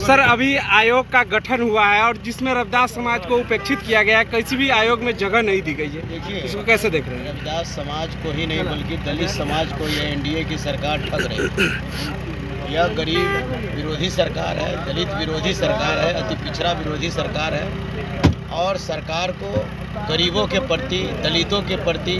Sir, अभी आयोग का गठन हुआ है और जिसमें रविदास समाज को उपेक्षित किया गया है, किसी भी आयोग में जगह नहीं दी गई है। देखिए, इसको कैसे देख रहे हैं? रविदास समाज को ही नहीं बल्कि दलित समाज को यह एनडीए की सरकार ठग रही है। यह गरीब विरोधी सरकार है, दलित विरोधी सरकार है, अति पिछड़ा विरोधी सरकार है और सरकार को गरीबों के प्रति, दलितों के प्रति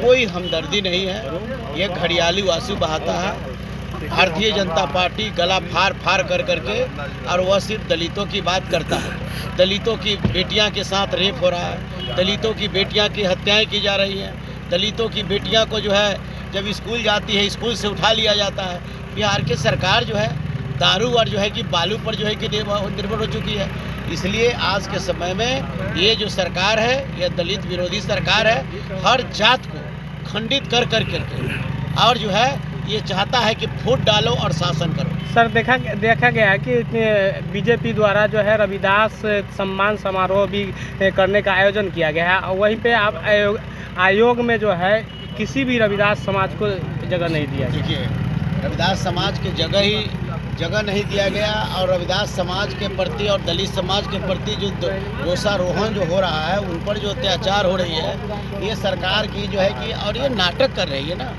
कोई हमदर्दी नहीं है। यह घड़ियाली आंसू बहाता है। भारतीय जनता पार्टी गला फाड़ फाड़ कर करके और वह सिर्फ दलितों की बात करता है। दलितों की बेटियां के साथ रेप हो रहा है, दलितों की बेटियां की हत्याएं की जा रही हैं, दलितों की बेटियां को जो है जब स्कूल जाती है स्कूल से उठा लिया जाता है। बिहार की सरकार जो है दारू और जो है कि बालू पर जो है कि निर्भर हो चुकी है। इसलिए आज के समय में ये जो सरकार है यह दलित विरोधी सरकार है। हर जात को खंडित कर कर करके और जो है ये चाहता है कि वोट डालो और शासन करो। सर, देखा गया है कि बीजेपी द्वारा जो है रविदास सम्मान समारोह भी करने का आयोजन किया गया है और वहीं पे आप आयोग में जो है किसी भी रविदास समाज को जगह नहीं दिया। देखिए, रविदास समाज की जगह नहीं दिया गया और रविदास समाज के प्रति और दलित समाज के प्रति जो दोषारोहण जो हो रहा है, उन पर जो अत्याचार हो रही है, ये सरकार की जो है कि और ये नाटक कर रही है ना।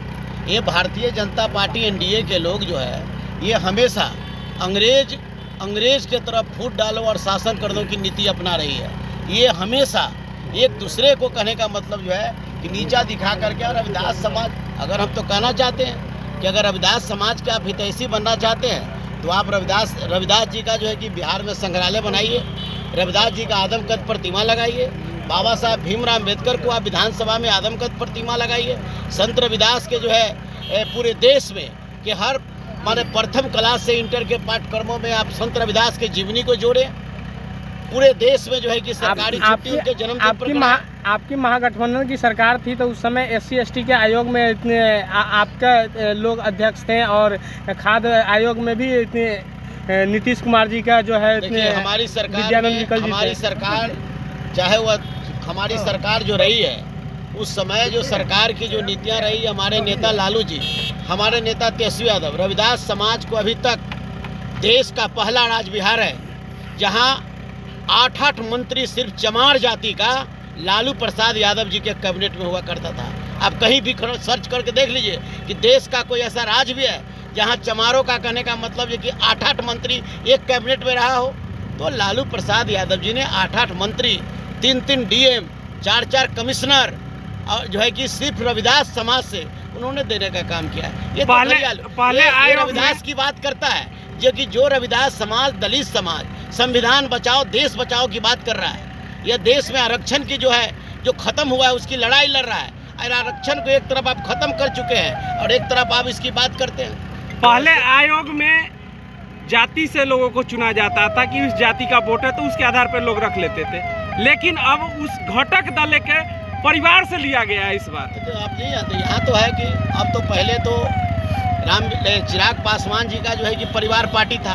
ये भारतीय जनता पार्टी एनडीए के लोग जो है ये हमेशा अंग्रेज के तरफ फूट डालो और शासन कर दो की नीति अपना रही है। ये हमेशा एक दूसरे को कहने का मतलब जो है कि नीचा दिखा करके। और रविदास समाज, अगर हम तो कहना चाहते हैं कि अगर रविदास समाज के आप हितैषी बनना चाहते हैं तो आप रविदास जी का जो है कि बिहार में संग्रहालय बनाइए, रविदास जी का आदमकद प्रतिमा लगाइए, बाबा साहब भीमराव अम्बेडकर को आप विधानसभा में आदमकद प्रतिमा लगाइए। संत रविदास के जो है पूरे देश में कि हर माने प्रथम क्लास से इंटर के पाठ्यक्रमों में आप संत रविदास के जीवनी को जोड़ें। पूरे देश में जो है कि सरकारी छुट्टी उनके जन्म आपकी महागठबंधन की सरकार थी तो उस समय SC/ST के आयोग में इतने आपका लोग अध्यक्ष थे और खाद्य आयोग में भी इतने नीतीश कुमार जी का जो है हमारी सरकार चाहे वह हमारी सरकार जो रही है, उस समय जो सरकार की जो नीतियां रही, हमारे नेता लालू जी, हमारे नेता तेजस्वी यादव, रविदास समाज को अभी तक देश का पहला राज्य बिहार है जहां 8 मंत्री सिर्फ चमार जाति का लालू प्रसाद यादव जी के कैबिनेट में हुआ करता था। आप कहीं भी सर्च करके देख लीजिए कि देश का कोई ऐसा राज्य भी है जहां चमारों का कहने का मतलब है कि 8 मंत्री एक कैबिनेट में रहा हो। तो लालू प्रसाद यादव जी ने 8 मंत्री, 3 DM, 4 कमिश्नर और जो है कि सिर्फ रविदास समाज से उन्होंने देने का काम किया है। ये पहले रविदास की बात करता है जो रविदास समाज, दलित समाज संविधान बचाओ देश बचाओ की बात कर रहा है। यह देश में आरक्षण की जो है जो खत्म हुआ है उसकी लड़ाई लड़ रहा है। और आरक्षण को एक तरफ आप खत्म कर चुके हैं और एक तरफ आप इसकी बात करते हैं। पहले आयोग में जाति से लोगों को चुना जाता था कि उस जाति का वोट है तो उसके आधार पर लोग रख लेते थे, लेकिन अब उस घटक दल के परिवार से लिया गया है इस बार। तो आप नहीं जानते, यहाँ तो है कि अब तो पहले तो चिराग पासवान जी का जो है कि परिवार पार्टी था,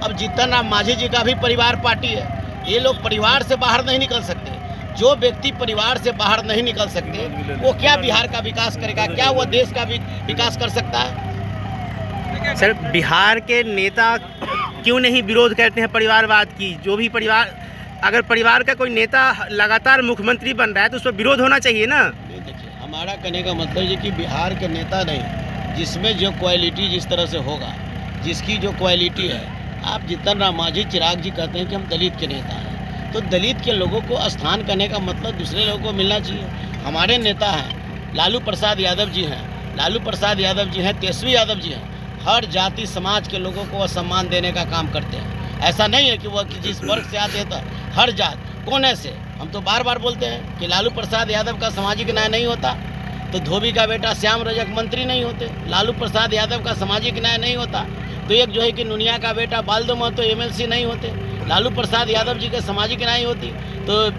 अब जीतन राम मांझी जी का भी परिवार पार्टी है। ये लोग परिवार से बाहर नहीं निकल सकते। जो व्यक्ति परिवार से बाहर नहीं निकल सकते वो क्या बिहार का विकास करेगा, क्या वो देश का विकास कर सकता है? सर, बिहार के नेता क्यों नहीं विरोध करते हैं परिवारवाद की? जो भी अगर परिवार का कोई नेता लगातार मुख्यमंत्री बन रहा है तो उस पर विरोध होना चाहिए ना। देखिए, हमारा कहने का मतलब है कि बिहार के नेता नहीं, जिसमें जो क्वालिटी जिस तरह से होगा, जिसकी जो क्वालिटी है। आप जीतन राम मांझी, चिराग जी कहते हैं कि हम दलित के नेता हैं, तो दलित के लोगों को स्थान करने का मतलब दूसरे लोगों को मिलना चाहिए। हमारे नेता हैं लालू प्रसाद यादव जी हैं, तेजस्वी यादव जी हैं। हर जाति समाज के लोगों को सम्मान देने का काम करते हैं। ऐसा नहीं है कि वह जिस वर्ग से आते हैं तो हर जात कौन ऐसे। हम तो बार बार बोलते हैं कि लालू प्रसाद यादव का सामाजिक न्याय नहीं होता तो धोबी का बेटा श्याम रजक मंत्री नहीं होते। लालू प्रसाद यादव का सामाजिक न्याय नहीं होता तो एक जो है कि नुनिया का बेटा बालदो महतो MLC नहीं होते। लालू प्रसाद यादव जी के सामाजिक न्याय होती तो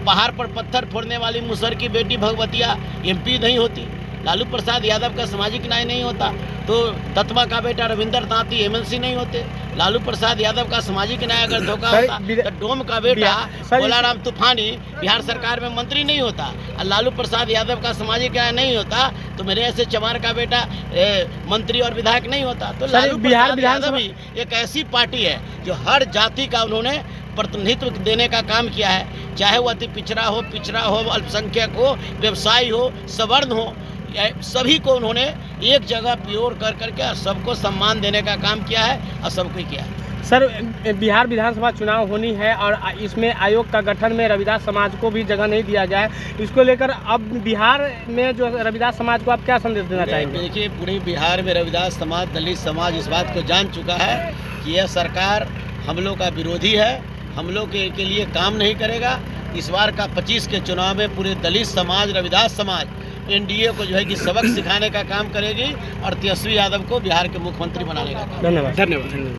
पहाड़ पर पत्थर फोड़ने वाली मुसर की बेटी भगवतिया MP नहीं होती। लालू प्रसाद यादव का सामाजिक न्याय नहीं होता तो तत्मा का बेटा रविंदर तांती एमएलसी नहीं होते। लालू प्रसाद यादव का सामाजिक न्याय अगर धोखा होता तो डोम का बेटा भोलाराम तूफानी बिहार सरकार में मंत्री नहीं होता। और लालू प्रसाद यादव का सामाजिक न्याय नहीं होता तो मेरे ऐसे चमार का बेटा मंत्री और विधायक नहीं होता। तो लालू प्रसाद यादव ही एक ऐसी पार्टी है जो हर जाति का उन्होंने प्रतिनिधित्व देने का काम किया है, चाहे वो अति पिछड़ा हो, अल्पसंख्यक हो, व्यवसायी हो, सवर्ण हो, सभी को उन्होंने एक जगह प्योर कर करके सबको सम्मान देने का काम किया है और सबको किया है। सर, बिहार विधानसभा चुनाव होनी है और इसमें आयोग का गठन में रविदास समाज को भी जगह नहीं दिया गया है। इसको लेकर अब बिहार में जो रविदास समाज को आप क्या संदेश देना चाहेंगे? देखिए, पूरे बिहार में रविदास समाज, दलित समाज इस बात को जान चुका है कि यह सरकार हम लोग का विरोधी है, हम लोग के लिए काम नहीं करेगा। इस बार का 25 के चुनाव में पूरे दलित समाज, रविदास समाज एनडीए को जो है कि सबक सिखाने का काम करेगी और तेजस्वी यादव को बिहार के मुख्यमंत्री बनाने का काम। धन्यवाद। धन्यवाद।